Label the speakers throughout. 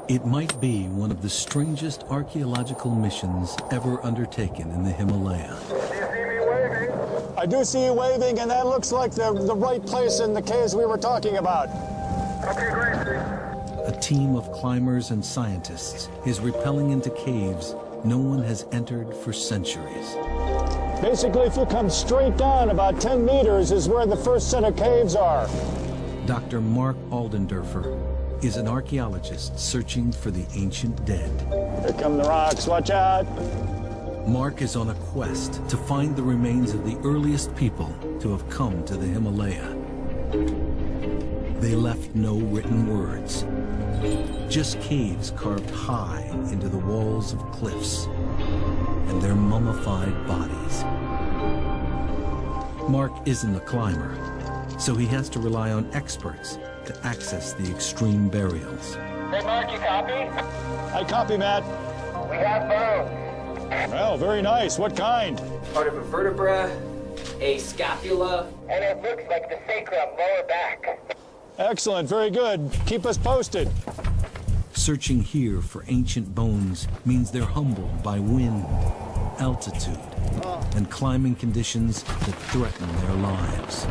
Speaker 1: It might be one of the strangest archaeological missions ever undertaken in the Himalaya.
Speaker 2: Do you see me waving?
Speaker 3: I do see you waving, and that looks like the right place in the caves we were talking about.
Speaker 2: Okay, great.
Speaker 1: A team of climbers and scientists is rappelling into caves no one has entered for centuries.
Speaker 3: Basically, if you come straight down about 10 meters is where the first set of caves are.
Speaker 1: Dr. Mark Aldendorfer is an archaeologist searching for the ancient dead.
Speaker 3: Here come the rocks, watch out.
Speaker 1: Mark is on a quest to find the remains of the earliest people to have come to the Himalaya. They left no written words, just caves carved high into the walls of cliffs and their mummified bodies. Mark isn't a climber, so he has to rely on experts to access the extreme burials.
Speaker 2: Hey, Mark, you copy?
Speaker 3: I copy, Matt.
Speaker 2: We have bones.
Speaker 3: Well, very nice. What kind?
Speaker 4: Part of a vertebra, a scapula.
Speaker 2: And it looks like the sacrum lower back.
Speaker 3: Excellent, very good. Keep us posted.
Speaker 1: Searching here for ancient bones means they're humbled by wind, altitude, and climbing conditions that threaten their lives.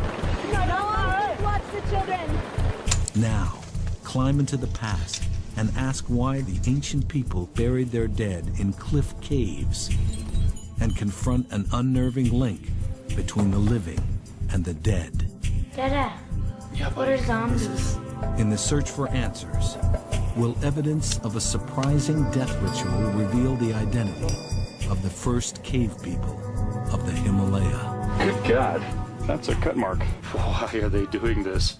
Speaker 5: Watch the children.
Speaker 1: Now, climb into the past and ask why the ancient people buried their dead in cliff caves, and confront an unnerving link between the living and the dead.
Speaker 5: Dada, what are zombies?
Speaker 1: In the search for answers, will evidence of a surprising death ritual reveal the identity of the first cave people of the Himalaya?
Speaker 6: Good God, that's a cut mark. Why are they doing this?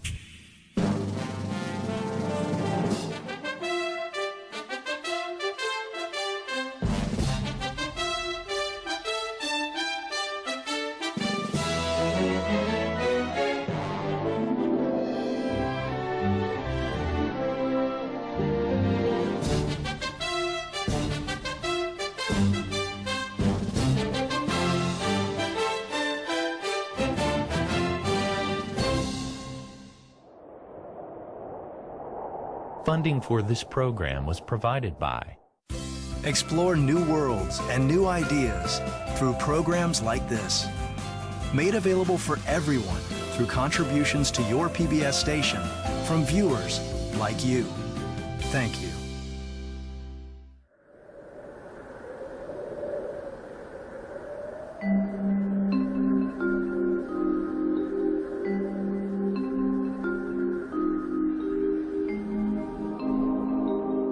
Speaker 7: Funding for this program was provided by.
Speaker 8: Explore new worlds and new ideas through programs like this. Made available for everyone through contributions to your PBS station from viewers like you. Thank you.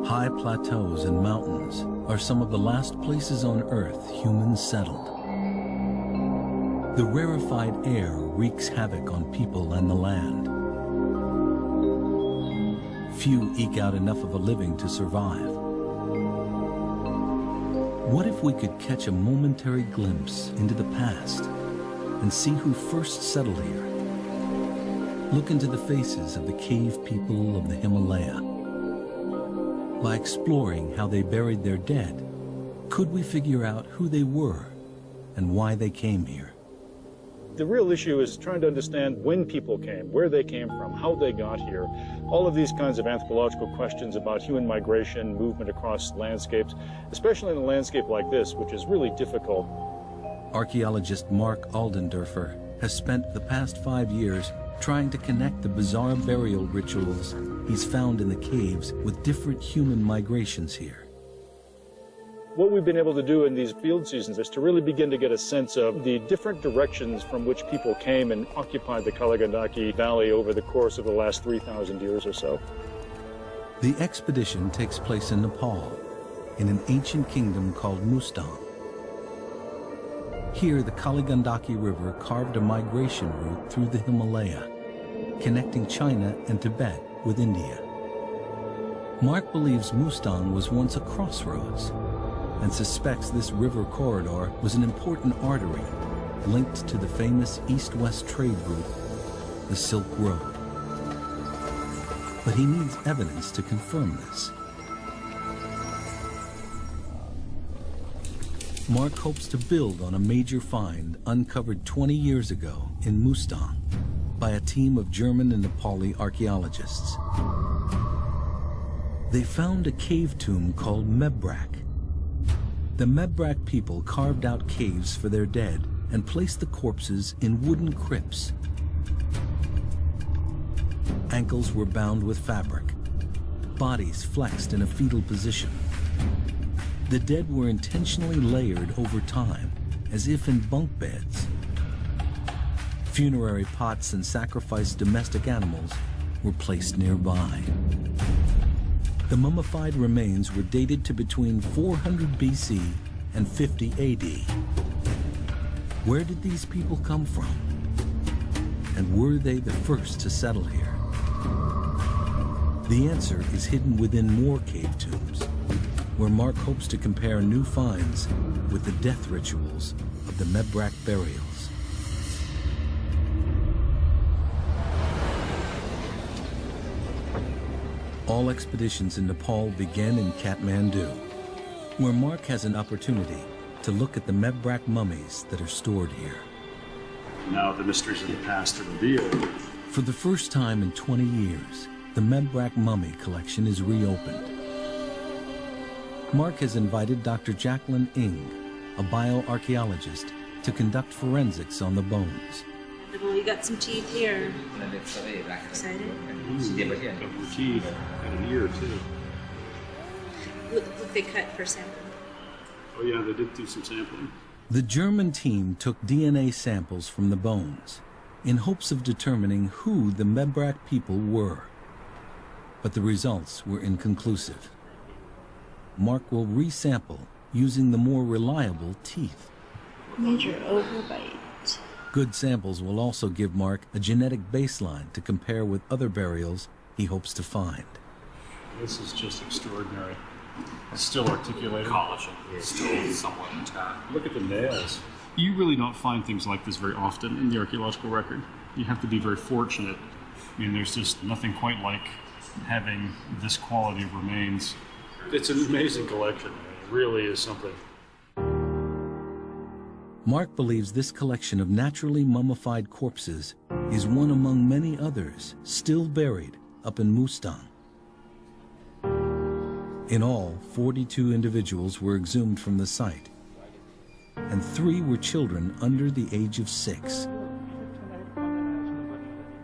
Speaker 1: High plateaus and mountains are some of the last places on Earth humans settled. The rarefied air wreaks havoc on people and the land. Few eke out enough of a living to survive. What if we could catch a momentary glimpse into the past and see who first settled here? Look into the faces of the cave people of the Himalaya. By exploring how they buried their dead, could we figure out who they were and why they came here?
Speaker 3: The real issue is trying to understand when people came, where they came from, how they got here. All of these kinds of anthropological questions about human migration, movement across landscapes, especially in a landscape like this, which is really difficult.
Speaker 1: Archaeologist Mark Aldendorfer has spent the past 5 years trying to connect the bizarre burial rituals he's found in the caves with different human migrations here.
Speaker 3: What we've been able to do in these field seasons is to really begin to get a sense of the different directions from which people came and occupied the Kaligandaki Valley over the course of the last 3,000 years or so.
Speaker 1: The expedition takes place in Nepal, in an ancient kingdom called Mustang. Here, the Kaligandaki River carved a migration route through the Himalaya, connecting China and Tibet with India. Mark believes Mustang was once a crossroads and suspects this river corridor was an important artery linked to the famous east-west trade route, the Silk Road. But he needs evidence to confirm this. Mark hopes to build on a major find uncovered 20 years ago in Mustang by a team of German and Nepali archaeologists. they found a cave tomb called Mebrak. The Mebrak people carved out caves for their dead and placed the corpses in wooden crypts. Ankles were bound with fabric, bodies flexed in a fetal position. The dead were intentionally layered over time, as if in bunk beds. Funerary pots and sacrificed domestic animals were placed nearby. The mummified remains were dated to between 400 BC and 50 AD. Where did these people come from? And were they the first to settle here? The answer is hidden within more cave tombs, where Mark hopes to compare new finds with the death rituals of the Mebrak burials. All expeditions in Nepal begin in Kathmandu, where Mark has an opportunity to look at the Mebrak mummies that are stored here.
Speaker 6: Now the mysteries of the past are revealed.
Speaker 1: For the first time in 20 years, the Mebrak mummy collection is reopened. Mark has invited Dr. Jacqueline Ng, a bioarchaeologist, to conduct forensics on the bones.
Speaker 9: Well, you got some teeth here. Excited?
Speaker 6: Double teeth and an ear, too.
Speaker 9: What they cut for sampling?
Speaker 6: Oh, yeah, they did do some sampling.
Speaker 1: The German team took DNA samples from the bones in hopes of determining who the Mebrak people were. But the results were inconclusive. Mark will resample using the more reliable teeth.
Speaker 9: Major overbite.
Speaker 1: Good samples will also give Mark a genetic baseline to compare with other burials he hopes to find.
Speaker 6: This is just extraordinary. It's still articulated.
Speaker 10: Collagen is still somewhat intact.
Speaker 6: Look at the nails. You really don't find things like this very often in the archaeological record. You have to be very fortunate. I mean, there's just nothing quite like having this quality of remains. It's an amazing collection. It really is something.
Speaker 1: Mark believes this collection of naturally mummified corpses is one among many others still buried up in Mustang. In all, 42 individuals were exhumed from the site, and 3 were children under the age of 6.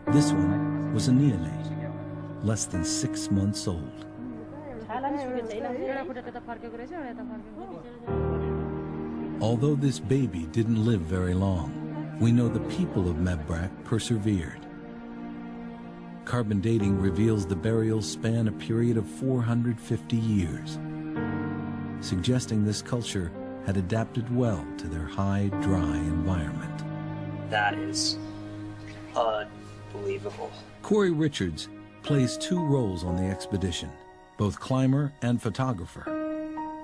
Speaker 1: This one was a neonate, less than 6 months old. Although this baby didn't live very long, we know the people of Mebrak persevered. Carbon dating reveals the burials span a period of 450 years, suggesting this culture had adapted well to their high, dry environment.
Speaker 11: That is unbelievable.
Speaker 1: Corey Richards plays 2 roles on the expedition, both climber and photographer.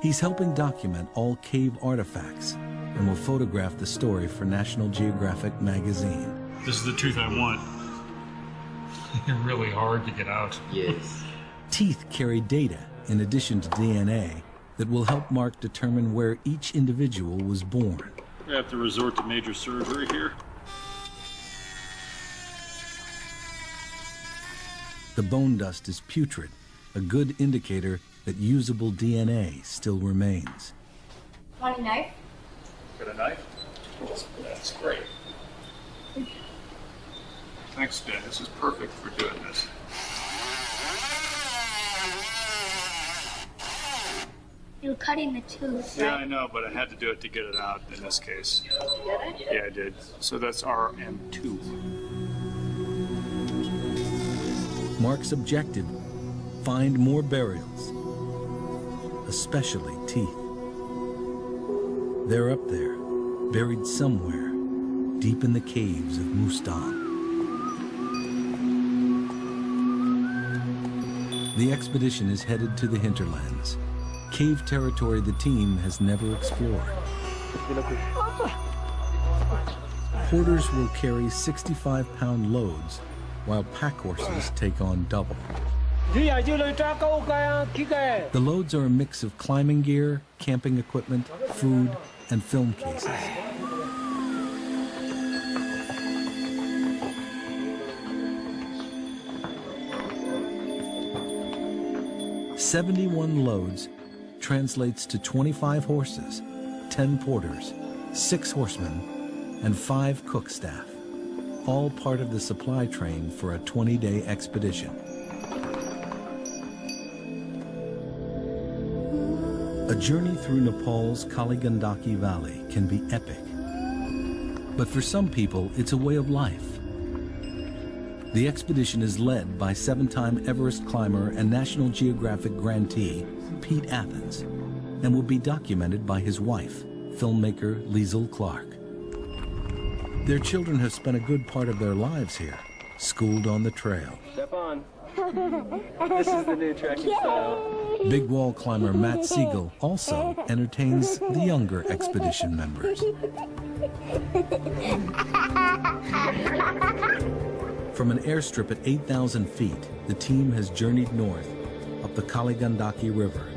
Speaker 1: He's helping document all cave artifacts and will photograph the story for National Geographic magazine.
Speaker 6: This is the tooth I want. They're really hard to get out.
Speaker 4: Yes.
Speaker 1: Teeth carry data, in addition to DNA, that will help Mark determine where each individual was born.
Speaker 6: We have to resort to major surgery here.
Speaker 1: The bone dust is putrid, a good indicator that usable DNA still remains.
Speaker 5: Want a knife?
Speaker 6: Got a knife? That's great. Thanks, Dan. This is perfect for doing this.
Speaker 5: You were cutting the tooth,
Speaker 6: Yeah,
Speaker 5: right?
Speaker 6: I know, but I had to do it to get it out in this case. Yeah, I did. So that's RM2.
Speaker 1: Mark's objective: find more burials, especially teeth. They're up there, buried somewhere, deep in the caves of Mustang. The expedition is headed to the hinterlands, cave territory the team has never explored. Porters will carry 65-pound loads, while pack horses take on double. The loads are a mix of climbing gear, camping equipment, food, and film cases. 71 loads translates to 25 horses, 10 porters, 6 horsemen, and 5 cook staff, all part of the supply train for a 20-day expedition. A journey through Nepal's Kali Gandaki Valley can be epic, but for some people, it's a way of life. The expedition is led by 7-time Everest climber and National Geographic grantee Pete Athens, and will be documented by his wife, filmmaker Liesl Clark. Their children have spent a good part of their lives here, schooled on the trail.
Speaker 4: Step on. This is the new trekking style.
Speaker 1: Big wall climber Matt Siegel also entertains the younger expedition members. From an airstrip at 8,000 feet, the team has journeyed north up the Kali Gandaki River.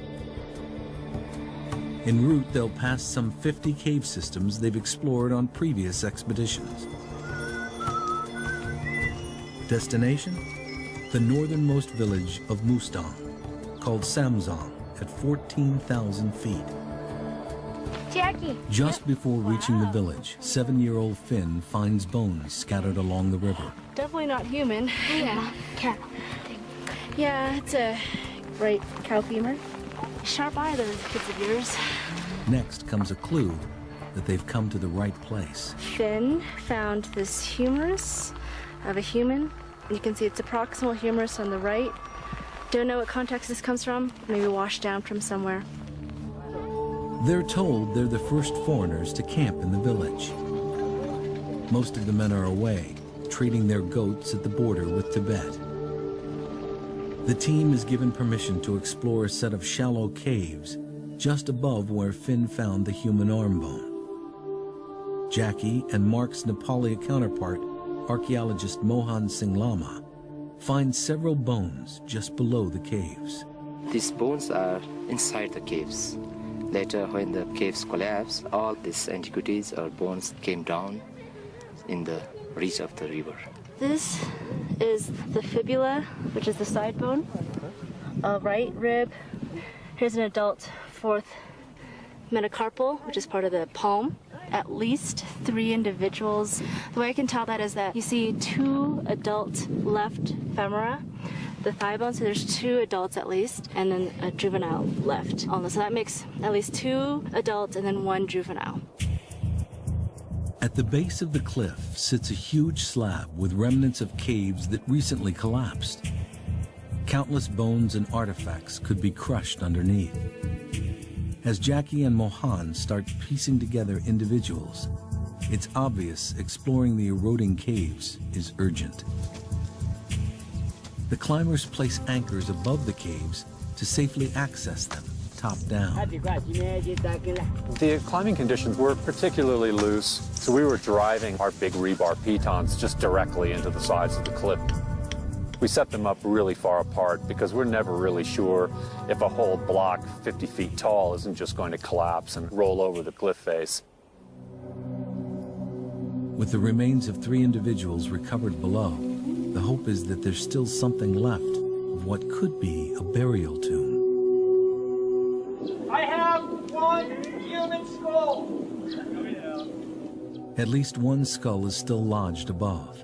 Speaker 1: En route, they'll pass some 50 cave systems they've explored on previous expeditions. Destination? The northernmost village of Mustang, called Samzong, at 14,000 feet.
Speaker 5: Jackie.
Speaker 1: Just before reaching the village, 7-year-old Finn finds bones scattered along the river.
Speaker 11: Definitely not human.
Speaker 5: Yeah, cat.
Speaker 11: Yeah, it's a right cow femur. Sharp eye, those kids of yours.
Speaker 1: Next comes a clue that they've come to the right place.
Speaker 11: Finn found this humerus of a human. You can see it's a proximal humerus on the right. Don't know what context this comes from. Maybe washed down from somewhere.
Speaker 1: They're told they're the first foreigners to camp in the village. Most of the men are away, treating their goats at the border with Tibet. The team is given permission to explore a set of shallow caves just above where Finn found the human arm bone. Jackie and Mark's Nepali counterpart, archaeologist Mohan Singh Lama, find several bones just below the caves.
Speaker 12: These bones are inside the caves. Later, when the caves collapsed, all these antiquities or bones came down in the reach of the river.
Speaker 11: This is the fibula, which is the side bone, right rib. Here's an adult 4th metacarpal, which is part of the palm. At least 3 individuals. The way I can tell that is that you see 2 adult left femora, the thigh bone, so there's 2 adults at least, and then a juvenile left. So that makes at least 2 adults and then 1 juvenile.
Speaker 1: At the base of the cliff sits a huge slab with remnants of caves that recently collapsed. Countless bones and artifacts could be crushed underneath. As Jackie and Mohan start piecing together individuals, it's obvious exploring the eroding caves is urgent. The climbers place anchors above the caves to safely access them, top down.
Speaker 13: The climbing conditions were particularly loose, so we were driving our big rebar pitons just directly into the sides of the cliff. We set them up really far apart because we're never really sure if a whole block 50 feet tall isn't just going to collapse and roll over the cliff face.
Speaker 1: With the remains of 3 individuals recovered below, the hope is that there's still something left of what could be a burial tomb.
Speaker 2: I have 1 human skull.
Speaker 1: At least 1 skull is still lodged above.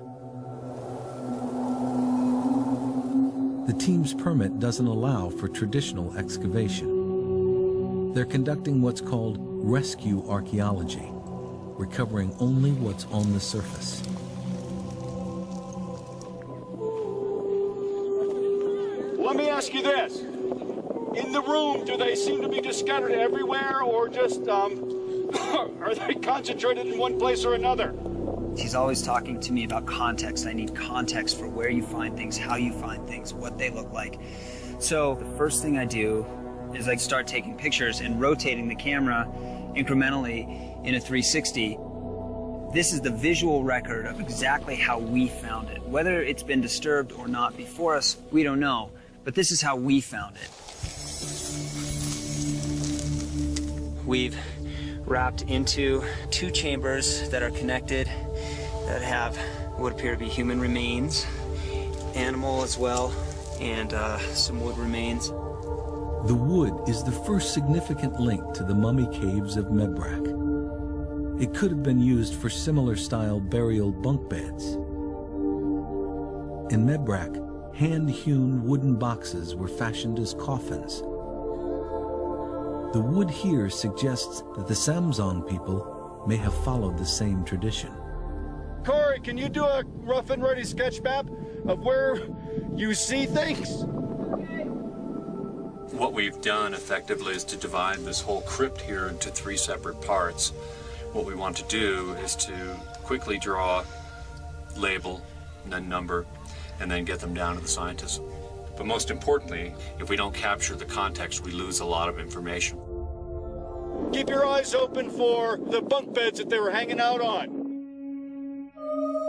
Speaker 1: The team's permit doesn't allow for traditional excavation. They're conducting what's called rescue archaeology, recovering only what's on the surface.
Speaker 14: Let me ask you this. In the room, do they seem to be just scattered everywhere, or just, are they concentrated in one place or another?
Speaker 15: She's always talking to me about context. I need context for where you find things, how you find things, what they look like. So the first thing I do is I start taking pictures and rotating the camera incrementally in a 360. This is the visual record of exactly how we found it. Whether it's been disturbed or not before us, we don't know. But this is how we found it. We've wrapped into 2 chambers that are connected that have what appear to be human remains, animal as well, and some wood remains.
Speaker 1: The wood is the first significant link to the mummy caves of Mebrak. It could have been used for similar style burial bunk beds. In Mebrak, hand-hewn wooden boxes were fashioned as coffins. The wood here suggests that the Samzong people may have followed the same tradition.
Speaker 14: Corey, can you do a rough and ready sketch map of where you see things?
Speaker 10: What we've done effectively is to divide this whole crypt here into 3 separate parts. What we want to do is to quickly draw, label, and then number, and then get them down to the scientists. But most importantly, if we don't capture the context, we lose a lot of information.
Speaker 14: Keep your eyes open for the bunk beds that they were hanging out on.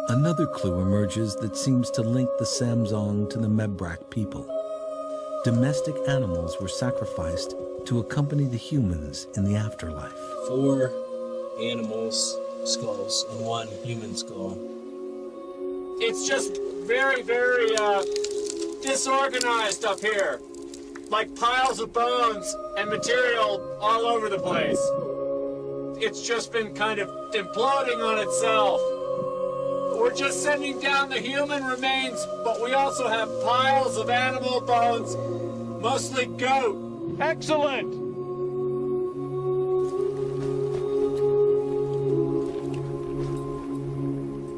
Speaker 1: Another clue emerges that seems to link the Samzong to the Mebrak people. Domestic animals were sacrificed to accompany the humans in the afterlife.
Speaker 16: 4 animals' skulls and 1 human skull.
Speaker 2: It's just very, very disorganized up here. Like piles of bones and material all over the place. It's just been kind of imploding on itself. We're just sending down the human remains, but we also have piles of animal bones, mostly goat.
Speaker 14: Excellent!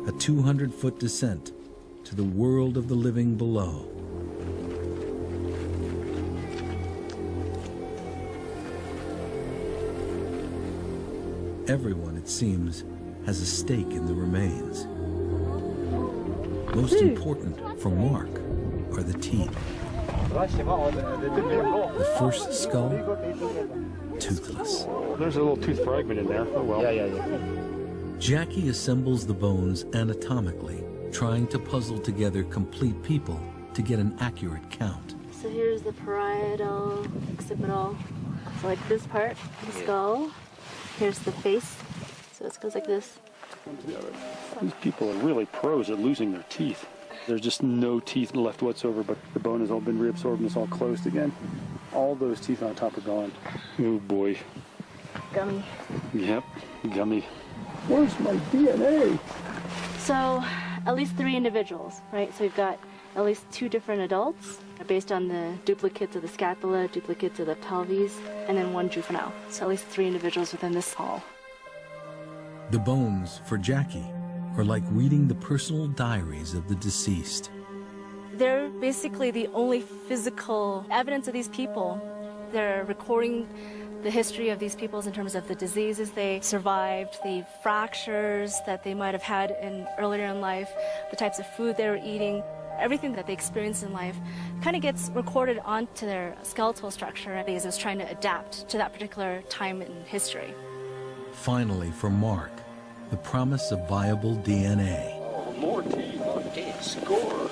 Speaker 1: A 200-foot descent to the world of the living below. Everyone, it seems, has a stake in the remains. Most important for Mark are the teeth. The first skull, toothless.
Speaker 3: There's a little tooth fragment in there. Oh well.
Speaker 12: Yeah.
Speaker 1: Jackie assembles the bones anatomically, trying to puzzle together complete people to get an accurate count.
Speaker 11: So here's the parietal, occipital. So like this part, the skull. Here's the face. So it goes like this.
Speaker 3: These people are really pros at losing their teeth. There's just no teeth left whatsoever, but the bone has all been reabsorbed and it's all closed again. All those teeth on top are gone. Oh boy.
Speaker 11: Gummy.
Speaker 3: Yep, gummy. Where's my DNA?
Speaker 11: So at least 3 individuals, right? So we've got at least 2 different adults based on the duplicates of the scapula, duplicates of the pelvis, and then 1 juvenile. So at least 3 individuals within this hall.
Speaker 1: The bones, for Jackie, are like reading the personal diaries of the deceased.
Speaker 11: They're basically the only physical evidence of these people. They're recording the history of these peoples in terms of the diseases they survived, the fractures that they might have had earlier in life, the types of food they were eating. Everything that they experienced in life kind of gets recorded onto their skeletal structure because it's trying to adapt to that particular time in history.
Speaker 1: Finally, for Mark, the promise of viable DNA.
Speaker 3: Oh, more teeth. Okay, score.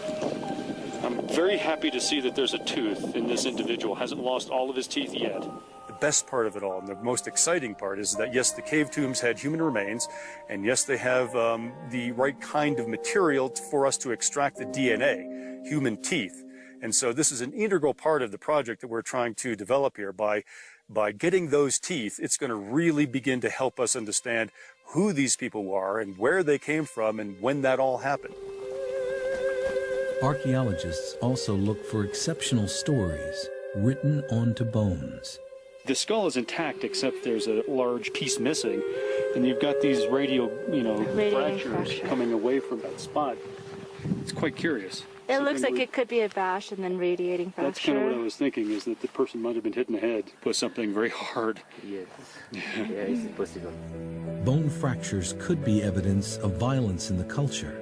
Speaker 3: I'm very happy to see that there's a tooth in this individual. Hasn't lost all of his teeth yet. The best part of it all, and the most exciting part, is that yes, the cave tombs had human remains, and yes, they have the right kind of material for us to extract the DNA, human teeth. And so this is an integral part of the project that we're trying to develop here. By getting those teeth, it's going to really begin to help us understand who these people are and where they came from and when that all happened.
Speaker 1: Archaeologists also look for exceptional stories written onto bones.
Speaker 3: The skull is intact except there's a large piece missing, and you've got these fractures coming away from that spot. It's quite curious.
Speaker 11: It looks like it could be a bash and then radiating fracture.
Speaker 3: That's kind of what I was thinking, is that the person might have been hit in the head with something very hard.
Speaker 12: Yes. Yeah, it's possible.
Speaker 1: Bone fractures could be evidence of violence in the culture,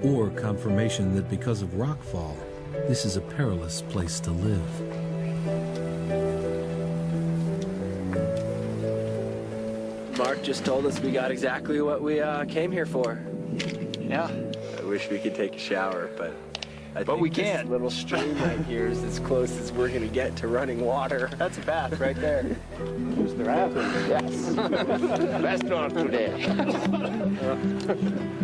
Speaker 1: or confirmation that because of rockfall, this is a perilous place to live.
Speaker 17: Mark just told us we got exactly what we came here for.
Speaker 15: Yeah.
Speaker 17: I wish we could take a shower, but But we can't.
Speaker 18: This little stream right here is as close as we're going to get to running water.
Speaker 17: That's a bath right there.
Speaker 3: Use the bathroom.
Speaker 18: Yes.
Speaker 12: Restaurant today.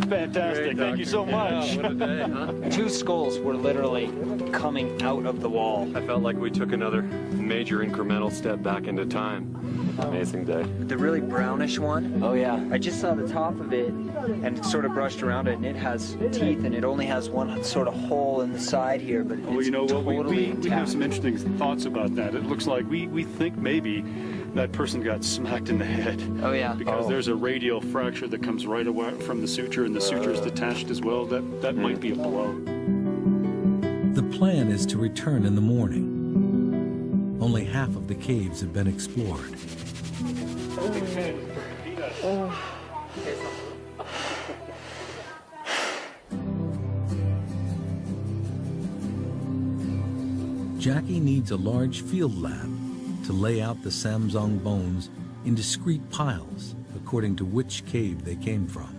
Speaker 3: Fantastic. Thank you so much.
Speaker 17: What a day, huh?
Speaker 15: 2 skulls were literally coming out of the wall.
Speaker 10: I felt like we took another major incremental step back into time. Amazing day.
Speaker 15: The really brownish one,
Speaker 18: Oh, yeah.
Speaker 15: I just saw the top of it and sort of brushed around it, and it has teeth, and it only has one sort of hole in the side here, but it's
Speaker 3: Well, you know what?
Speaker 15: totally
Speaker 3: We have some
Speaker 15: intact.
Speaker 3: interesting thoughts about that. It looks like we think maybe that person got smacked in the head.
Speaker 18: Oh, yeah.
Speaker 3: Because there's a radial fracture that comes right away from the suture, and the suture is detached as well. That might be a blow.
Speaker 1: The plan is to return in the morning. Only half of the caves have been explored. Jackie needs a large field lab to lay out the Samsung bones in discrete piles according to which cave they came from.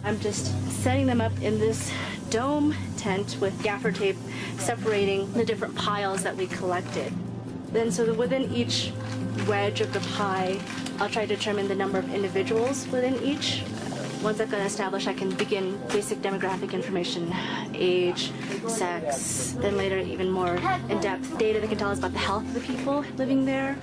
Speaker 11: I'm just setting them up in this dome tent with gaffer tape separating the different piles that we collected. Then so that within each wedge of the pie, I'll try to determine the number of individuals within each. Once I've got it established, I can begin basic demographic information, age, sex, then later even more in-depth data that can tell us about the health of the people living there.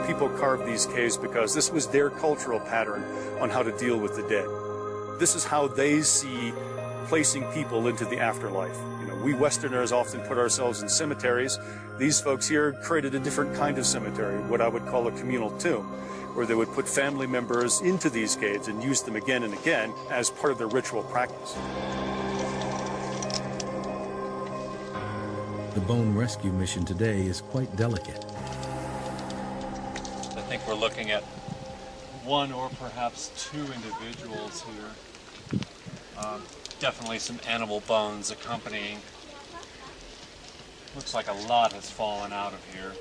Speaker 3: People carved these caves because this was their cultural pattern on how to deal with the dead. This is how they see placing people into the afterlife. You know, we Westerners often put ourselves in cemeteries. These folks here created a different kind of cemetery, what I would call a communal tomb, where they would put family members into these caves and use them again and again as part of their ritual practice.
Speaker 1: The bone rescue mission today is quite delicate.
Speaker 10: I think we're looking at 1 or perhaps 2 individuals here. Definitely some animal bones accompanying. Looks like a lot has fallen out of here.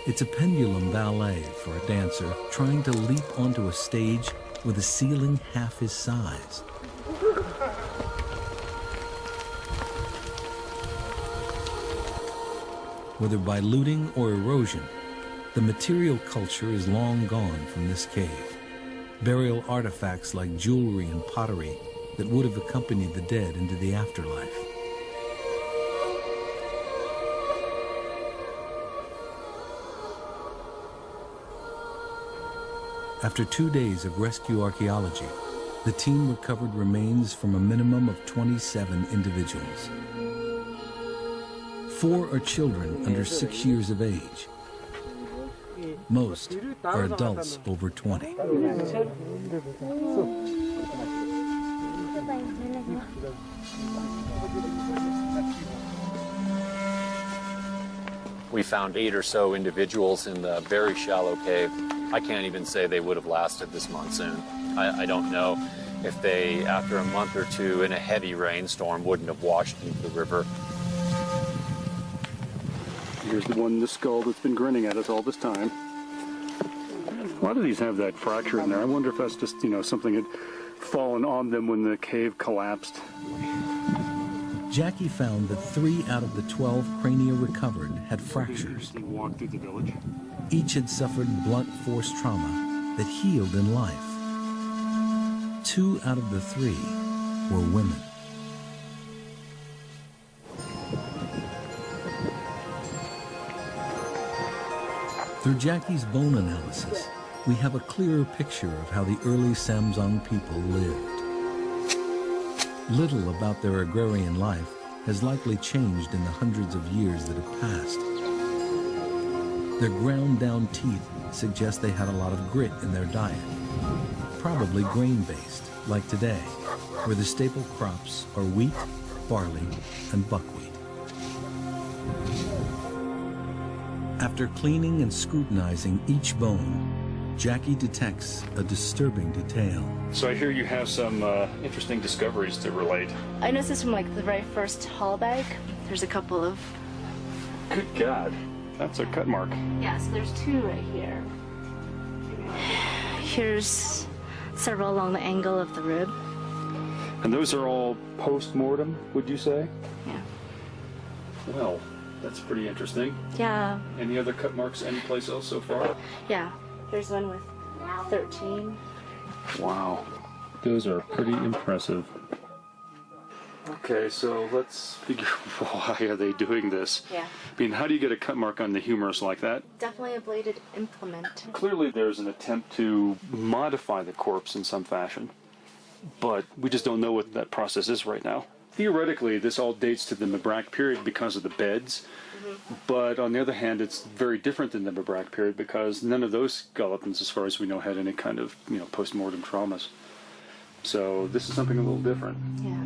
Speaker 1: It's a pendulum ballet for a dancer trying to leap onto a stage with a ceiling half his size. Whether by looting or erosion, the material culture is long gone from this cave. Burial artifacts like jewelry and pottery that would have accompanied the dead into the afterlife. After 2 days of rescue archaeology, the team recovered remains from a minimum of 27 individuals. 4 are children under 6 years of age. Most are adults over 20.
Speaker 13: We found 8 or so individuals in the very shallow cave. I can't even say they would have lasted this monsoon. I don't know if they, after a month or 2 in a heavy rainstorm, wouldn't have washed into the river.
Speaker 3: Here's the one in the skull that's been grinning at us all this time. A lot of these have that fracture in there. I wonder if that's just, you know, something had fallen on them when the cave collapsed.
Speaker 1: Jackie found that 3 out of the 12 crania recovered had fractures.
Speaker 3: Walk through the village.
Speaker 1: Each had suffered blunt force trauma that healed in life. 2 out of the 3 were women. Through Jackie's bone analysis, we have a clearer picture of how the early Samsung people lived. Little about their agrarian life has likely changed in the hundreds of years that have passed. Their ground-down teeth suggest they had a lot of grit in their diet, probably grain-based, like today, where the staple crops are wheat, barley, and buckwheat. After cleaning and scrutinizing each bone, Jackie detects a disturbing detail.
Speaker 3: So I hear you have some interesting discoveries to relate.
Speaker 11: I noticed this from like the very first haul bag. There's a couple of
Speaker 3: Good God. That's a cut mark.
Speaker 11: Yes, there's two right here. Here's several along the angle of the rib.
Speaker 3: And those are all post-mortem, would you say?
Speaker 11: Yeah.
Speaker 3: Well, that's pretty interesting.
Speaker 11: Yeah.
Speaker 3: Any other cut marks anyplace else so far?
Speaker 11: Yeah. Here's one with 13.
Speaker 3: Wow. Those are pretty impressive. Okay, so let's figure why are they doing this?
Speaker 11: Yeah.
Speaker 3: I mean, how do you get a cut mark on the humerus like that?
Speaker 11: Definitely a bladed implement.
Speaker 3: Clearly there's an attempt to modify the corpse in some fashion, but we just don't know what that process is right now. Theoretically, this all dates to the Mebrac period because of the beds, but on the other hand, it's very different than the Mebrac period because none of those skeletons, as far as we know, had any kind of, post-mortem traumas. So this is something a little different.
Speaker 11: Yeah.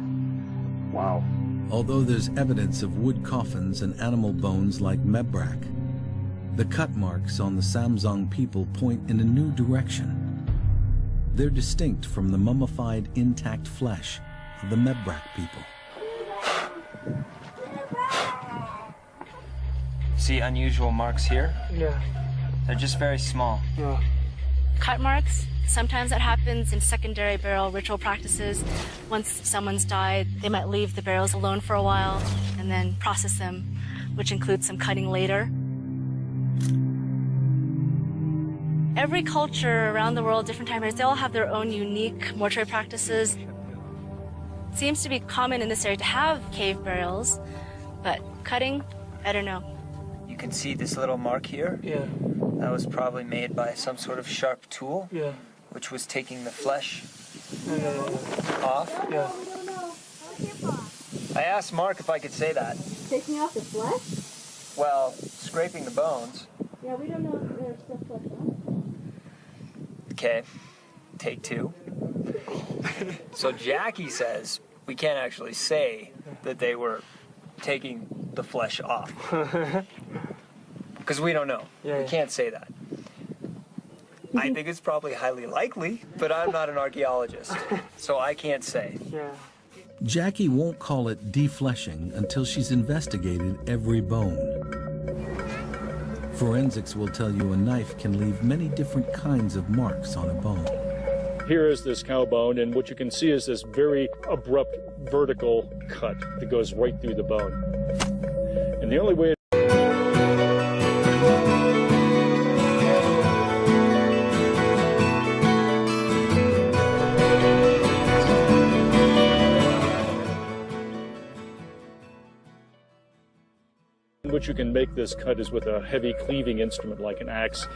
Speaker 3: Wow.
Speaker 1: Although there's evidence of wood coffins and animal bones like Mebrac, the cut marks on the Samzong people point in a new direction. They're distinct from the mummified intact flesh of the Mebrac people.
Speaker 15: See unusual marks here?
Speaker 17: Yeah.
Speaker 15: They're just very small.
Speaker 17: Yeah.
Speaker 11: Cut marks, sometimes that happens in secondary burial ritual practices. Once someone's died, they might leave the burials alone for a while and then process them, which includes some cutting later. Every culture around the world, different time periods, they all have their own unique mortuary practices. It seems to be common in this area to have cave burials, but cutting, I don't know.
Speaker 15: You can see this little mark here?
Speaker 17: Yeah.
Speaker 15: That was probably made by some sort of sharp tool,
Speaker 17: Yeah.
Speaker 15: which was taking the flesh
Speaker 17: Yeah.
Speaker 15: off.
Speaker 17: Yeah.
Speaker 15: I asked Mark if I could say that.
Speaker 11: Taking off the flesh?
Speaker 15: Well, scraping the bones.
Speaker 11: Yeah, we don't know if there's still flesh on.
Speaker 15: Okay, take two. So Jackie says we can't actually say that they were taking the flesh off. Because we don't know.
Speaker 17: Yeah,
Speaker 15: we can't say that. I think it's probably highly likely, but I'm not an archaeologist, so I can't say.
Speaker 17: Yeah.
Speaker 1: Jackie won't call it defleshing until she's investigated every bone. Forensics will tell you a knife can leave many different kinds of marks on a bone.
Speaker 3: Here is this cow bone, and what you can see is this very abrupt vertical cut that goes right through the bone. And the only way in which you can make this cut is with a heavy cleaving instrument like an axe.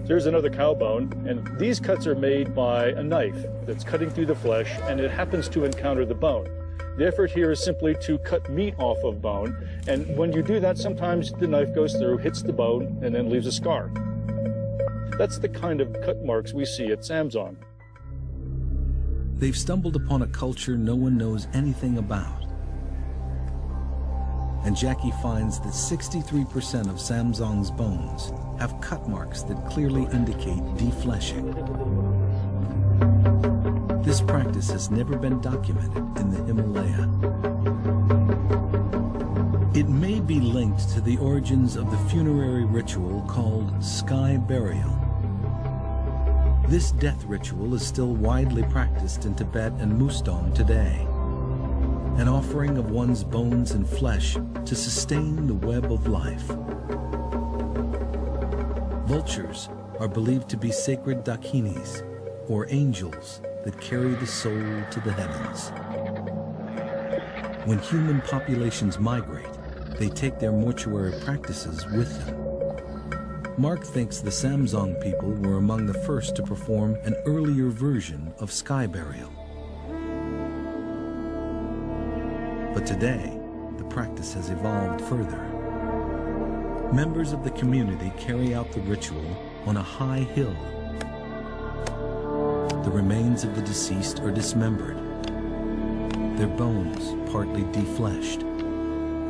Speaker 3: Here's another cow bone, and these cuts are made by a knife that's cutting through the flesh, and it happens to encounter the bone. The effort here is simply to cut meat off of bone, and when you do that, sometimes the knife goes through, hits the bone, and then leaves a scar. That's the kind of cut marks we see at Samzong.
Speaker 1: They've stumbled upon a culture no one knows anything about. And Jackie finds that 63% of Samzong's bones have cut marks that clearly indicate defleshing. This practice has never been documented in the Himalaya. It may be linked to the origins of the funerary ritual called sky burial. This death ritual is still widely practiced in Tibet and Mustang today. An offering of one's bones and flesh to sustain the web of life. Vultures are believed to be sacred dakinis, or angels that carry the soul to the heavens. When human populations migrate, they take their mortuary practices with them. Mark thinks the Samzong people were among the first to perform an earlier version of sky burial. But today, the practice has evolved further. Members of the community carry out the ritual on a high hill. The remains of the deceased are dismembered, their bones partly defleshed,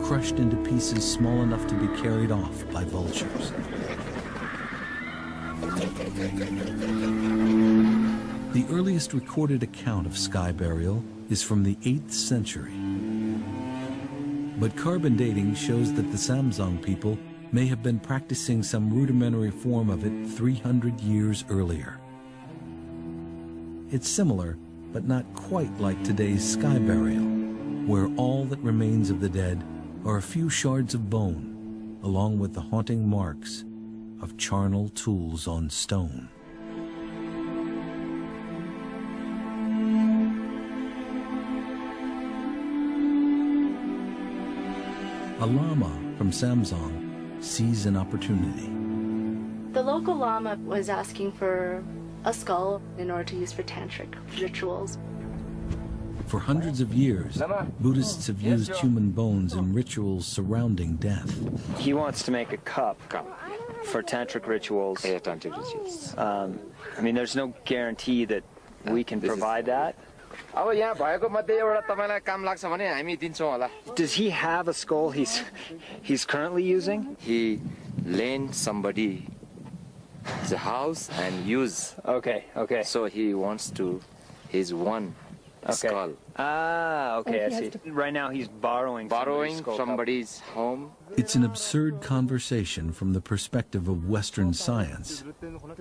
Speaker 1: crushed into pieces small enough to be carried off by vultures. The earliest recorded account of sky burial is from the 8th century. But carbon dating shows that the Samzong people may have been practicing some rudimentary form of it 300 years earlier. It's similar, but not quite like today's sky burial, where all that remains of the dead are a few shards of bone, along with the haunting marks of charnel tools on stone. A lama from Samsung sees an opportunity.
Speaker 11: The local lama was asking for a skull in order to use for tantric rituals.
Speaker 1: For hundreds of years, Buddhists have used human bones in rituals surrounding death.
Speaker 15: He wants to make a cup for tantric rituals.
Speaker 12: Yeah, tantric rituals.
Speaker 15: I mean, there's no guarantee that we can provide that. Does he have a skull he's currently using?
Speaker 12: He lent somebody the house and use.
Speaker 15: Okay.
Speaker 12: So he wants to his one skull.
Speaker 15: Ah, okay, I see. Right now he's borrowing
Speaker 12: somebody's home.
Speaker 1: It's an absurd conversation from the perspective of Western science.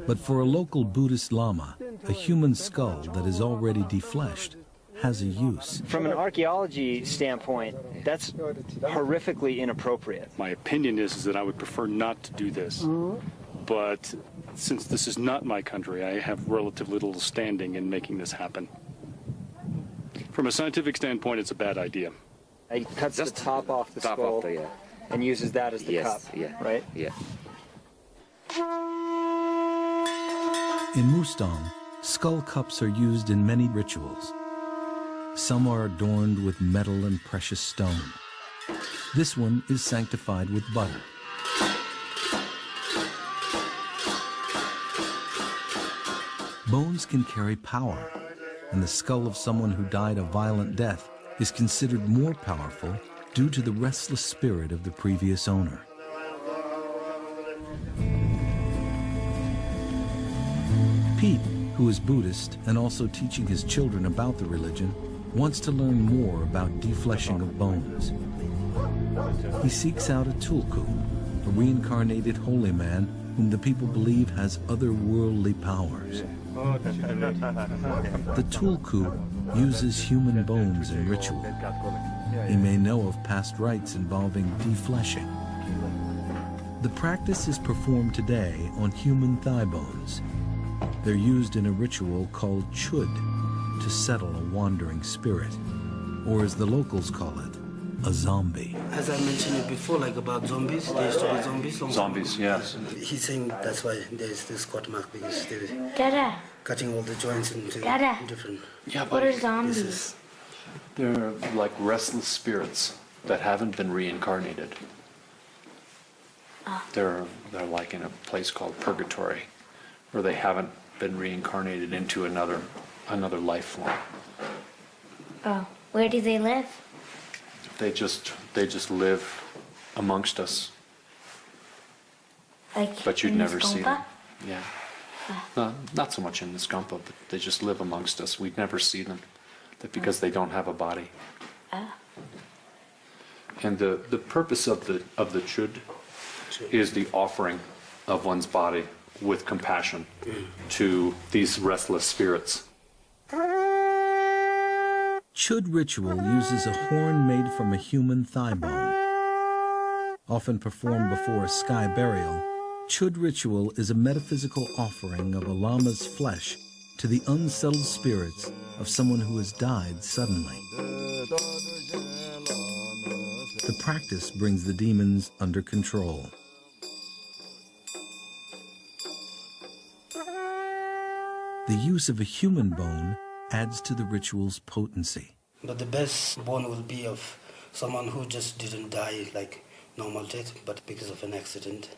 Speaker 1: But for a local Buddhist lama, a human skull that is already defleshed has a use.
Speaker 15: From an archaeology standpoint, that's horrifically inappropriate.
Speaker 6: My opinion is that I would prefer not to do this. But since this is not my country, I have relatively little standing in making this happen. From a scientific standpoint, it's a bad idea.
Speaker 15: He cuts the top off the skull and uses that as the cup, right?
Speaker 12: Yeah.
Speaker 1: In Mustang, skull cups are used in many rituals. Some are adorned with metal and precious stone. This one is sanctified with butter. Bones can carry power, and the skull of someone who died a violent death is considered more powerful due to the restless spirit of the previous owner. Pete, who is Buddhist and also teaching his children about the religion, wants to learn more about defleshing of bones. He seeks out a tulku, a reincarnated holy man whom the people believe has otherworldly powers. The tulku uses human bones in ritual. He may know of past rites involving defleshing. The practice is performed today on human thigh bones. They're used in a ritual called chud to settle a wandering spirit, or as the locals call it, a zombie.
Speaker 16: As I mentioned it before, like about zombies, there used to be zombies.
Speaker 6: Zombies, yes.
Speaker 16: He's saying that's why there's this squat mark, because they were
Speaker 5: Dada.
Speaker 16: cutting all the joints into different...
Speaker 10: Yeah,
Speaker 5: What are zombies?
Speaker 10: They're like restless spirits that haven't been reincarnated. They're like in a place called purgatory, where they haven't been reincarnated into another life form.
Speaker 5: Oh, where do they live?
Speaker 10: They just live amongst us.
Speaker 5: Like
Speaker 10: But you'd
Speaker 5: in
Speaker 10: never see them.
Speaker 5: Skompa?
Speaker 10: Yeah. Not so much in the Skompa, but they just live amongst us. We'd never see them because they don't have a body. And the purpose of the chud is the offering of one's body with compassion to these restless spirits.
Speaker 1: Chud ritual uses a horn made from a human thigh bone. Often performed before a sky burial, chud ritual is a metaphysical offering of a lama's flesh to the unsettled spirits of someone who has died suddenly. The practice brings the demons under control. The use of a human bone adds to the ritual's potency.
Speaker 16: But the best bone will be of someone who just didn't die like normal death, but because of an accident.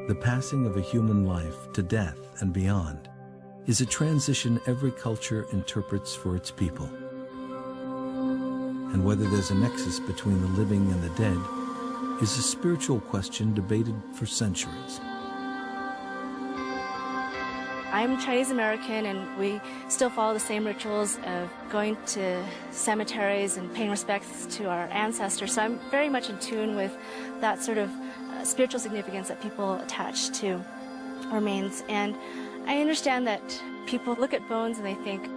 Speaker 1: The passing of a human life to death and beyond is a transition every culture interprets for its people. And whether there's a nexus between the living and the dead is a spiritual question debated for centuries.
Speaker 11: I'm Chinese American, and we still follow the same rituals of going to cemeteries and paying respects to our ancestors. So I'm very much in tune with that sort of spiritual significance that people attach to remains. And I understand that people look at bones and they think,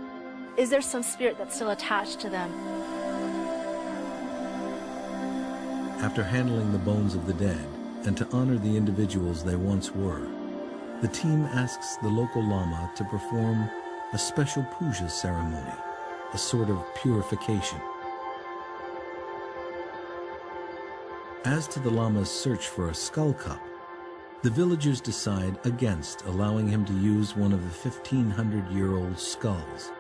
Speaker 11: is there some spirit that's still attached to them?
Speaker 1: After handling the bones of the dead and to honor the individuals they once were, the team asks the local lama to perform a special puja ceremony, a sort of purification. As to the lama's search for a skull cup, the villagers decide against allowing him to use one of the 1,500-year-old skulls.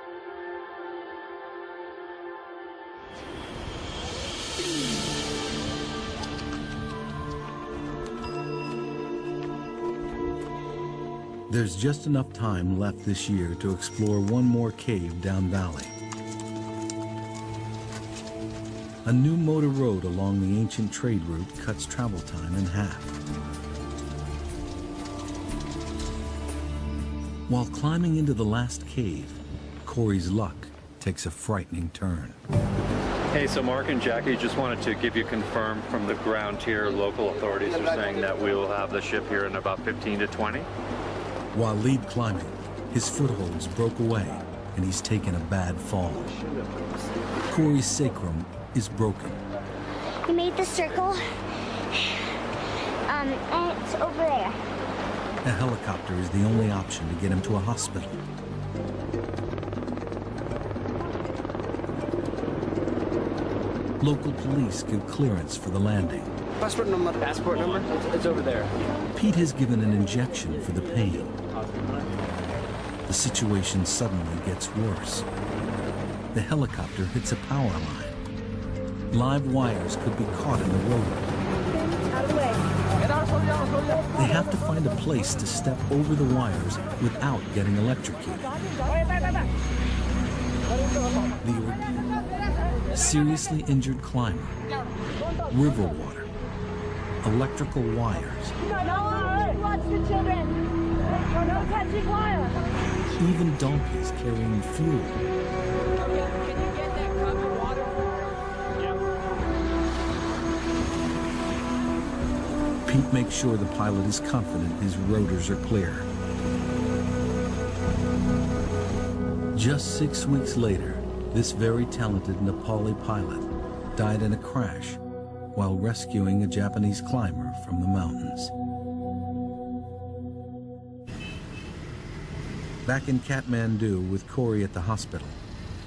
Speaker 1: There's just enough time left this year to explore one more cave down valley. A new motor road along the ancient trade route cuts travel time in half. While climbing into the last cave, Corey's luck takes a frightening turn.
Speaker 13: Hey, so Mark and Jackie just wanted to give you confirm from the ground here, local authorities are saying that we will have the ship here in about 15 to 20.
Speaker 1: While lead climbing, his footholds broke away and he's taken a bad fall. Corey's sacrum is broken.
Speaker 5: We made the circle, and it's over there.
Speaker 1: A helicopter is the only option to get him to a hospital. Local police give clearance for the landing.
Speaker 18: Passport number. Passport number? It's over there.
Speaker 1: Pete has given an injection for the pain. The situation suddenly gets worse. The helicopter hits a power line. Live wires could be caught in the road.
Speaker 5: Out of the way.
Speaker 1: They have to find a place to step over the wires without getting electrocuted. The ordeal. Seriously injured climber. River water. Electrical wires.
Speaker 5: Watch the children. No touching wire.
Speaker 1: Even donkeys carrying fuel. Pete makes sure the pilot is confident his rotors are clear. Just 6 weeks later, this very talented Nepali pilot died in a crash while rescuing a Japanese climber from the mountains. Back in Kathmandu with Corey at the hospital,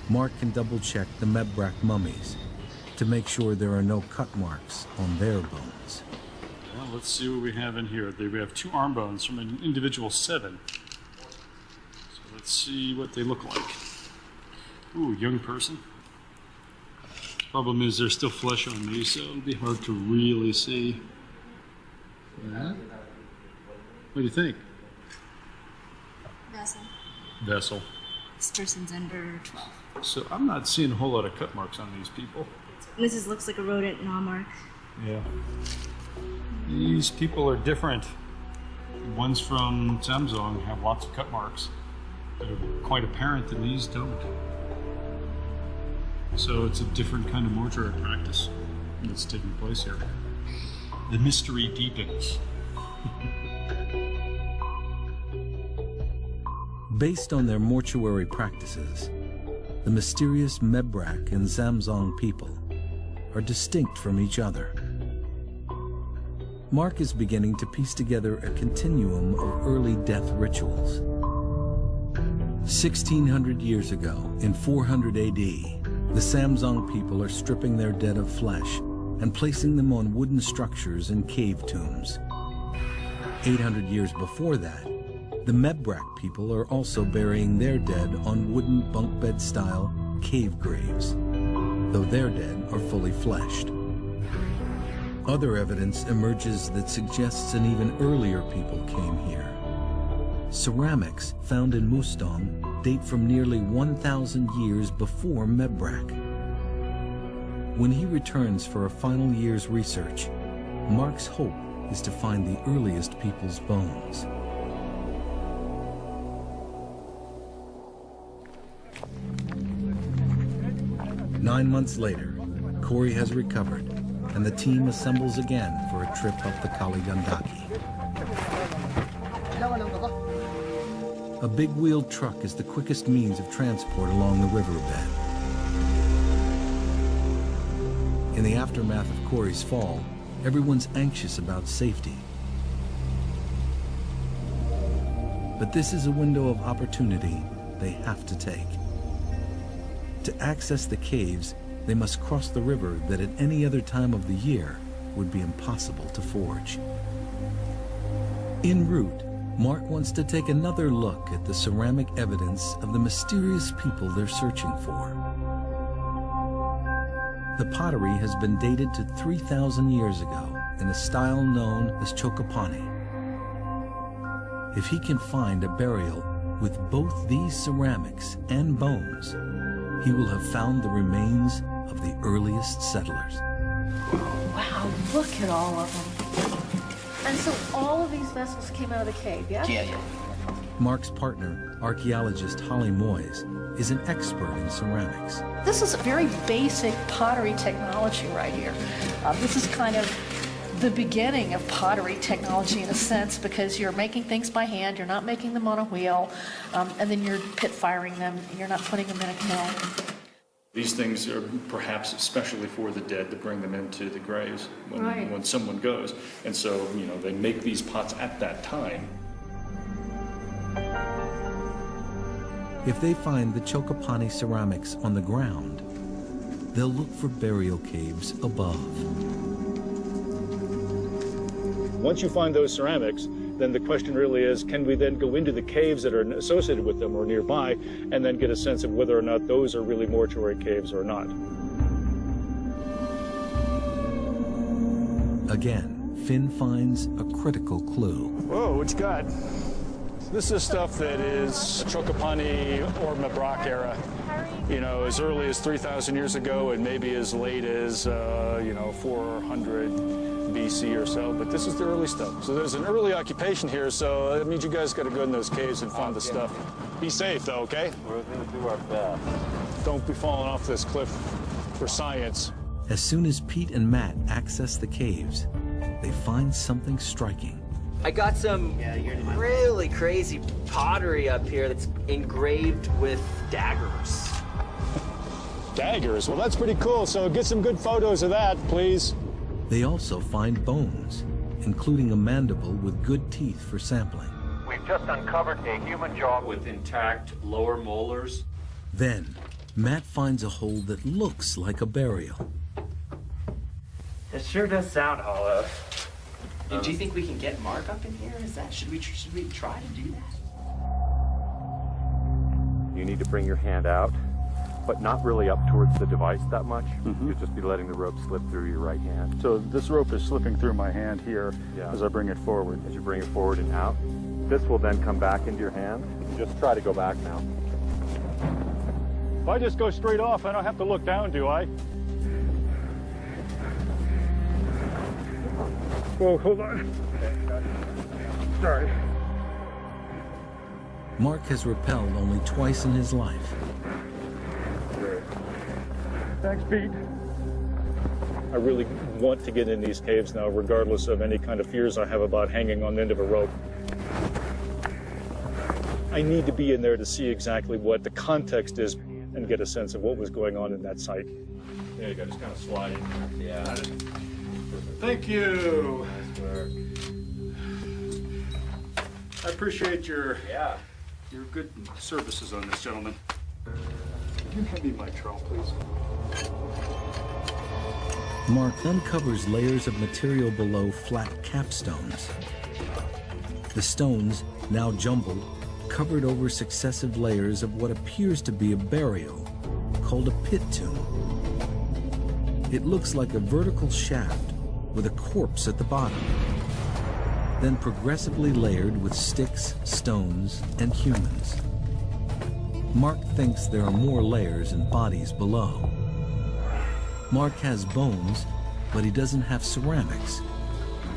Speaker 1: Mark can double-check the Mebrak mummies to make sure there are no cut marks on their bones.
Speaker 6: Well, let's see what we have in here. We have 2 arm bones from an individual 7. So let's see what they look like. Ooh, young person. Problem is there's still flesh on these, so it'll be hard to really see. What do you think?
Speaker 9: Vessel.
Speaker 6: Vessel.
Speaker 9: This person's under 12.
Speaker 6: So I'm not seeing a whole lot of cut marks on these people.
Speaker 11: This looks like a rodent gnaw mark.
Speaker 6: Yeah. These people are different. The ones from Samsung have lots of cut marks that are quite apparent, and these don't. So it's a different kind of mortuary practice that's taking place here. The mystery deepens.
Speaker 1: Based on their mortuary practices, the mysterious Mebrak and Zamzong people are distinct from each other. Mark is beginning to piece together a continuum of early death rituals. 1,600 years ago, in 400 AD, the Samzong people are stripping their dead of flesh and placing them on wooden structures in cave tombs. 800 years before that, the Mebrak people are also burying their dead on wooden bunk bed style cave graves, though their dead are fully fleshed. Other evidence emerges that suggests an even earlier people came here. Ceramics found in Mustang date from nearly 1,000 years before Mebrak. When he returns for a final year's research, Mark's hope is to find the earliest people's bones. 9 months later, Corey has recovered, and the team assembles again for a trip up the Kaligandaki. A big-wheeled truck is the quickest means of transport along the riverbed. In the aftermath of Corey's fall, everyone's anxious about safety. But this is a window of opportunity they have to take. To access the caves, they must cross the river that at any other time of the year would be impossible to forge. En route, Mark wants to take another look at the ceramic evidence of the mysterious people they're searching for. The pottery has been dated to 3,000 years ago in a style known as Chokapani. If he can find a burial with both these ceramics and bones, he will have found the remains of the earliest settlers.
Speaker 5: Wow, look at all of them. And so all of these vessels came out of the cave, yeah?
Speaker 15: Yeah.
Speaker 1: Mark's partner, archaeologist Holly Moyes, is an expert in ceramics.
Speaker 19: This is a very basic pottery technology right here. This is kind of the beginning of pottery technology in a sense, because you're making things by hand, you're not making them on a wheel, and then you're pit firing them, you're not putting them in a kiln.
Speaker 6: These things are perhaps especially for the dead to bring them into the graves when someone goes. And so, you know, they make these pots at that time.
Speaker 1: If they find the Chokapani ceramics on the ground, they'll look for burial caves above.
Speaker 3: Once you find those ceramics, then the question really is, can we then go into the caves that are associated with them or nearby and then get a sense of whether or not those are really mortuary caves or not?
Speaker 1: Again, Finn finds a critical clue.
Speaker 3: Whoa, what you got? This is stuff that is Chokapani or Mabrock era, you know, as early as 3,000 years ago and maybe as late as, 400 BC or so, but this is the early stuff. So there's an early occupation here, so that means you guys got to go in those caves and find the stuff. Be safe, though, okay?
Speaker 13: We're going to do our best.
Speaker 3: Don't be falling off this cliff for science.
Speaker 1: As soon as Pete and Matt access the caves, they find something striking.
Speaker 4: I got some really crazy pottery up here that's engraved with daggers.
Speaker 3: Daggers? Well, that's pretty cool, so get some good photos of that, please.
Speaker 1: They also find bones, including a mandible with good teeth for sampling.
Speaker 20: We've just uncovered a human jaw
Speaker 10: with intact lower molars.
Speaker 1: Then, Matt finds a hole that looks like a burial.
Speaker 18: It sure does sound hollow.
Speaker 4: Do you think we can get Mark up in here? Should we try to do that?
Speaker 13: You need to bring your hand out, but not really up towards the device that much. You'll just be letting the rope slip through your right hand.
Speaker 3: So this rope is slipping through my hand here as I bring it forward.
Speaker 13: As you bring it forward and out, this will then come back into your hand. Just try to go back now.
Speaker 3: If I just go straight off, I don't have to look down, do I? Whoa, hold on. Sorry.
Speaker 1: Mark has rappelled only twice in his life.
Speaker 3: Thanks, Pete. I really want to get in these caves now, regardless of any kind of fears I have about hanging on the end of a rope. I need to be in there to see exactly what the context is and get a sense of what was going on in that site.
Speaker 6: There you go, just kind of slide in.
Speaker 4: Yeah.
Speaker 6: Thank you. Nice work. I appreciate your good services on this, gentlemen. Can you hand me my trowel, please?
Speaker 1: Mark uncovers layers of material below flat capstones. The stones, now jumbled, covered over successive layers of what appears to be a burial, called a pit tomb. It looks like a vertical shaft with a corpse at the bottom, then progressively layered with sticks, stones, and humans. Mark thinks there are more layers and bodies below. Mark has bones, but he doesn't have ceramics,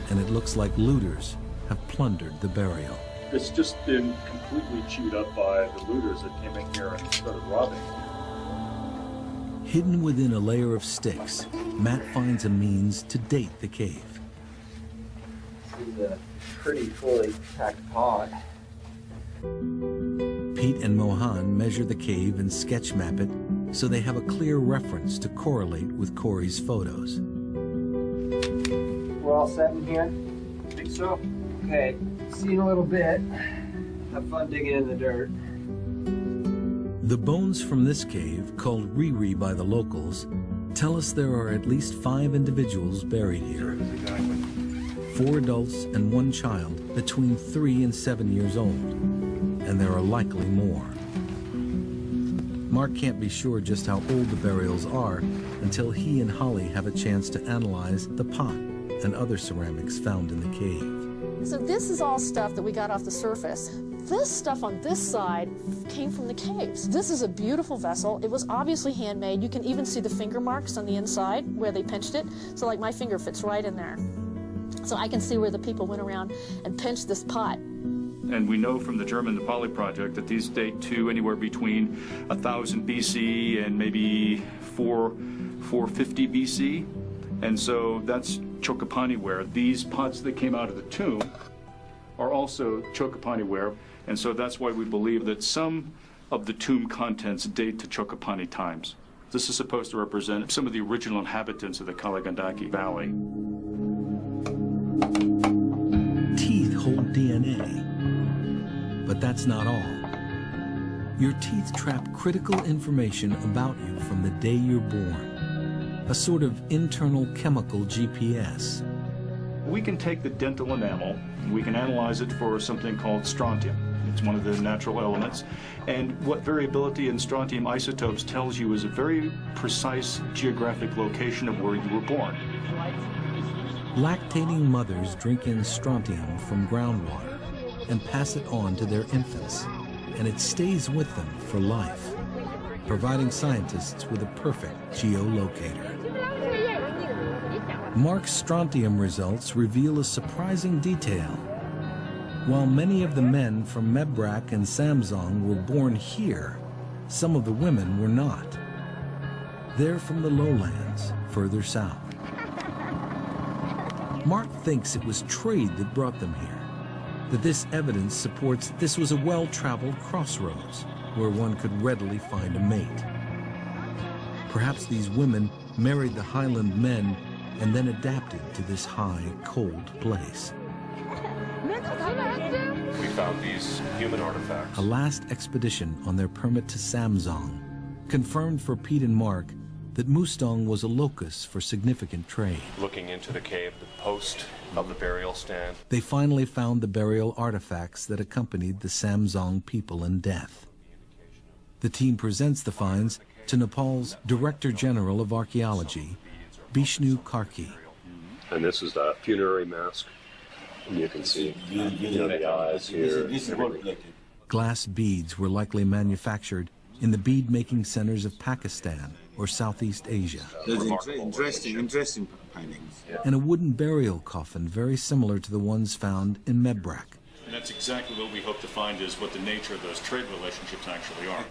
Speaker 1: and it looks like looters have plundered the burial.
Speaker 6: It's just been completely chewed up by the looters that came in here and started robbing.
Speaker 1: Hidden within a layer of sticks, Matt finds a means to date the cave.
Speaker 18: This is a pretty fully packed pot.
Speaker 1: Pete and Mohan measure the cave and sketch map it so they have a clear reference to correlate with Corey's photos.
Speaker 18: We're all set in here?
Speaker 14: I think so.
Speaker 18: Okay, see you in a little bit. Have fun digging in the dirt.
Speaker 1: The bones from this cave, called Riri by the locals, tell us there are at least 5 individuals buried here. 4 adults and 1 child between 3 and 7 years old, and there are likely more. Mark can't be sure just how old the burials are until he and Holly have a chance to analyze the pot and other ceramics found in the cave.
Speaker 19: So this is all stuff that we got off the surface. This stuff on this side came from the caves. This is a beautiful vessel. It was obviously handmade. You can even see the finger marks on the inside where they pinched it. So like my finger fits right in there. So I can see where the people went around and pinched this pot.
Speaker 3: And we know from the German Nepali project that these date to anywhere between 1000 BC and maybe 450 BC. And so that's Chokapani ware. These pots that came out of the tomb are also Chokapani ware. And so that's why we believe that some of the tomb contents date to Chokapani times. This is supposed to represent some of the original inhabitants of the Kaligandaki Valley.
Speaker 1: Teeth hold DNA, but that's not all. Your teeth trap critical information about you from the day you're born, a sort of internal chemical GPS.
Speaker 3: We can take the dental enamel, and we can analyze it for something called strontium. It's one of the natural elements. And what variability in strontium isotopes tells you is a very precise geographic location of where you were born.
Speaker 1: Lactating mothers drink in strontium from groundwater and pass it on to their infants, and it stays with them for life, providing scientists with a perfect geolocator. Mark's strontium results reveal a surprising detail. While many of the men from Mebrak and Samsung were born here, some of the women were not. They're from the lowlands, further south. Mark thinks it was trade that brought them here, that this evidence supports this was a well-traveled crossroads where one could readily find a mate. Perhaps these women married the highland men and then adapted to this high, cold place.
Speaker 10: We found these human artifacts.
Speaker 1: A last expedition on their permit to Samsung confirmed for Pete and Mark that Mustang was a locus for significant trade.
Speaker 10: Looking into the cave, the post of the burial stand.
Speaker 1: They finally found the burial artifacts that accompanied the Samsung people in death. The team presents the finds to Nepal's Director General of Archaeology, Bishnu Karki.
Speaker 10: And this is the funerary mask. And you can see the eyes here.
Speaker 1: Glass beads were likely manufactured in the bead-making centers of Pakistan or Southeast Asia.
Speaker 21: Those interesting paintings.
Speaker 1: And a wooden burial coffin very similar to the ones found in Mebrak.
Speaker 3: And that's exactly what we hope to find is what the nature of those trade relationships actually are.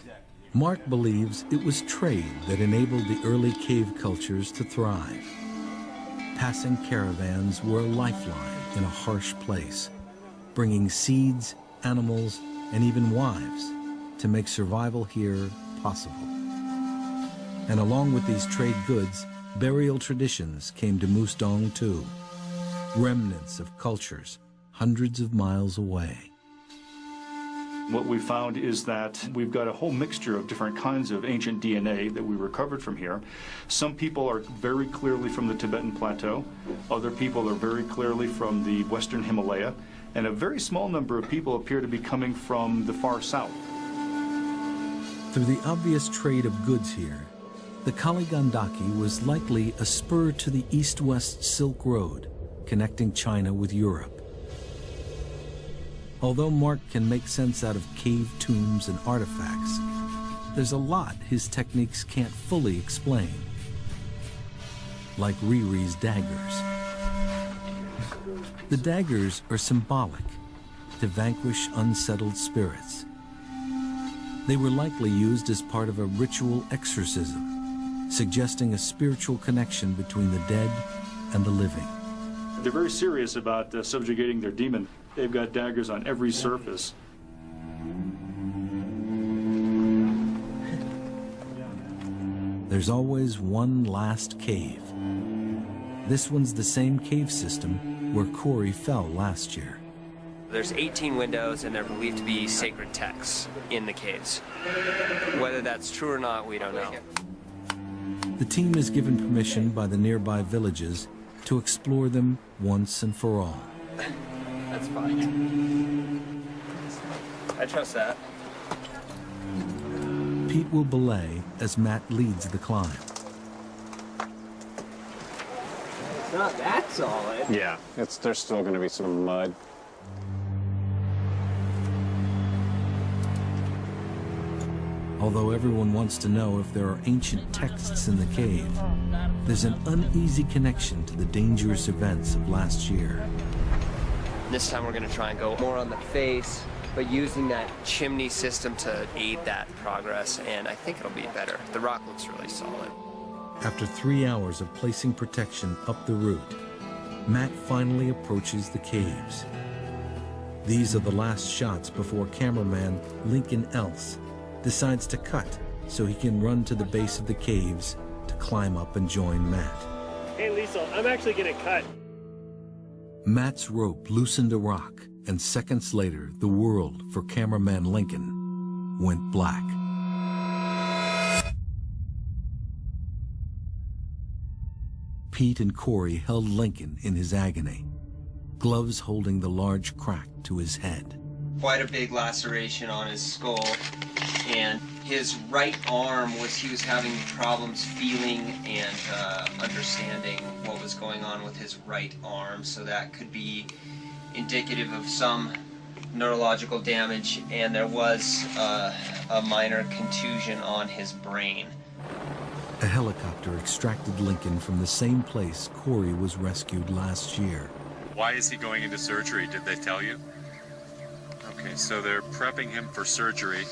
Speaker 1: Mark believes it was trade that enabled the early cave cultures to thrive. Passing caravans were a lifeline in a harsh place, bringing seeds, animals, and even wives to make survival here possible. And along with these trade goods, burial traditions came to Mustang too, remnants of cultures hundreds of miles away.
Speaker 3: What we found is that we've got a whole mixture of different kinds of ancient DNA that we recovered from here. Some people are very clearly from the Tibetan Plateau. Other people are very clearly from the Western Himalaya. And a very small number of people appear to be coming from the far south.
Speaker 1: Through the obvious trade of goods here, the Kaligandaki was likely a spur to the east-west Silk Road, connecting China with Europe. Although Mark can make sense out of cave tombs and artifacts, there's a lot his techniques can't fully explain. Like Riri's daggers. The daggers are symbolic, to vanquish unsettled spirits. They were likely used as part of a ritual exorcism, suggesting a spiritual connection between the dead and the living.
Speaker 3: They're very serious about subjugating their demon. They've got daggers on every surface.
Speaker 1: There's always one last cave. This one's the same cave system where Corey fell last year.
Speaker 4: There's 18 windows, and they're believed to be sacred texts in the caves. Whether that's true or not, we don't know.
Speaker 1: The team is given permission by the nearby villages to explore them once and for all.
Speaker 4: That's fine. I trust that.
Speaker 1: Pete will belay as Matt leads the climb.
Speaker 4: It's not that solid.
Speaker 13: Yeah, there's still going to be some mud.
Speaker 1: Although everyone wants to know if there are ancient texts in the cave, there's an uneasy connection to the dangerous events of last year.
Speaker 4: This time we're going to try and go more on the face, but using that chimney system to aid that progress, and I think it'll be better. The rock looks really solid.
Speaker 1: After 3 hours of placing protection up the route, Matt finally approaches the caves. These are the last shots before cameraman Lincoln Else decides to cut so he can run to the base of the caves to climb up and join Matt.
Speaker 2: Hey, Lisa, I'm actually gonna cut.
Speaker 1: Matt's rope loosened a rock, and seconds later, the world for cameraman Lincoln went black. Pete and Corey held Lincoln in his agony, gloves holding the large crack to his head.
Speaker 4: Quite a big laceration on his skull, and his right arm he was having problems feeling and understanding what was going on with his right arm, so that could be indicative of some neurological damage, and there was a minor contusion on his brain.
Speaker 1: A helicopter extracted Lincoln from the same place Corey was rescued last year.
Speaker 10: Why is he going into surgery? Did they tell you? Okay, so they're prepping him for surgery.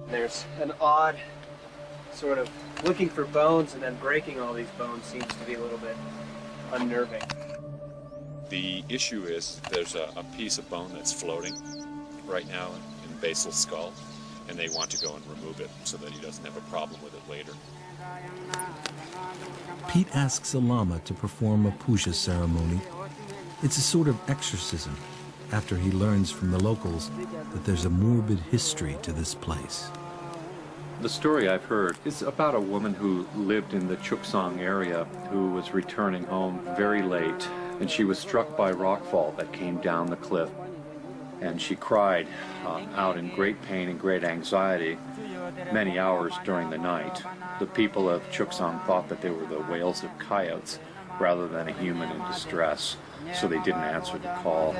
Speaker 4: There's an odd sort of looking for bones and then breaking all these bones seems to be a little bit unnerving.
Speaker 10: The issue is there's a piece of bone that's floating right now in Basil's skull, and they want to go and remove it so that he doesn't have a problem with it later.
Speaker 1: Pete asks a lama to perform a puja ceremony. It's a sort of exorcism after he learns from the locals that there's a morbid history to this place.
Speaker 13: The story I've heard is about a woman who lived in the Chuksong area who was returning home very late, and she was struck by rockfall that came down the cliff. And she cried out in great pain and great anxiety many hours during the night. The people of Chuksong thought that they were the wails of coyotes rather than a human in distress, so they didn't answer the call.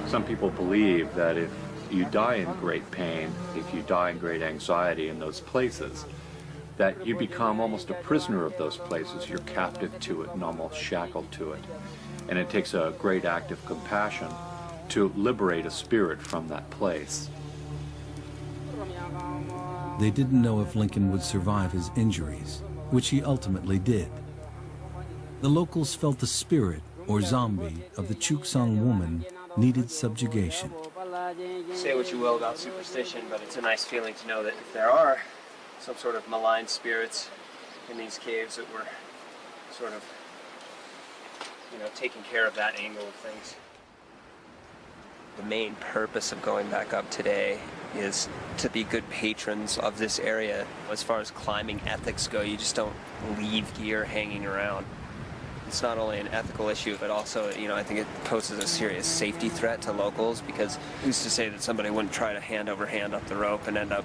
Speaker 13: Some people believe that if you die in great pain, if you die in great anxiety in those places, that you become almost a prisoner of those places. You're captive to it and almost shackled to it. And it takes a great act of compassion to liberate a spirit from that place.
Speaker 1: They didn't know if Lincoln would survive his injuries, which he ultimately did. The locals felt the spirit, or zombie, of the Chuksong woman needed subjugation.
Speaker 4: Say what you will about superstition, but it's a nice feeling to know that if there are some sort of malign spirits in these caves, that we're sort of, taking care of that angle of things. The main purpose of going back up today is to be good patrons of this area. As far as climbing ethics go, you just don't leave gear hanging around. It's not only an ethical issue, but also, I think it poses a serious safety threat to locals, because who's to say that somebody wouldn't try to hand over hand up the rope and end up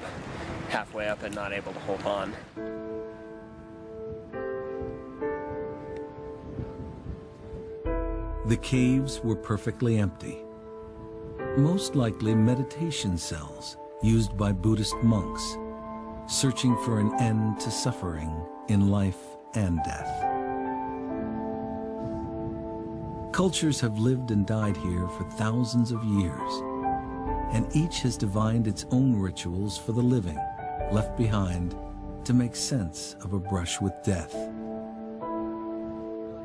Speaker 4: halfway up and not able to hold on.
Speaker 1: The caves were perfectly empty. Most likely meditation cells used by Buddhist monks, searching for an end to suffering in life and death. Cultures have lived and died here for thousands of years, and each has divined its own rituals for the living, left behind to make sense of a brush with death.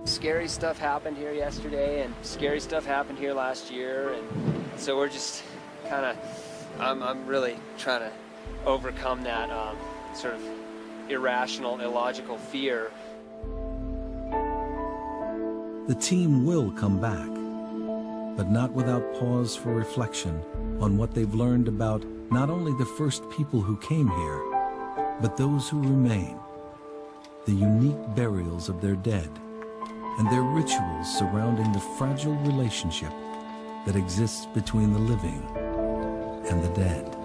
Speaker 4: Scary stuff happened here yesterday, and scary stuff happened here last year, and so we're just kind of, I'm really trying to overcome that sort of irrational, illogical fear.
Speaker 1: The team will come back, but not without pause for reflection on what they've learned about not only the first people who came here, but those who remain, the unique burials of their dead, and their rituals surrounding the fragile relationship that exists between the living and the dead.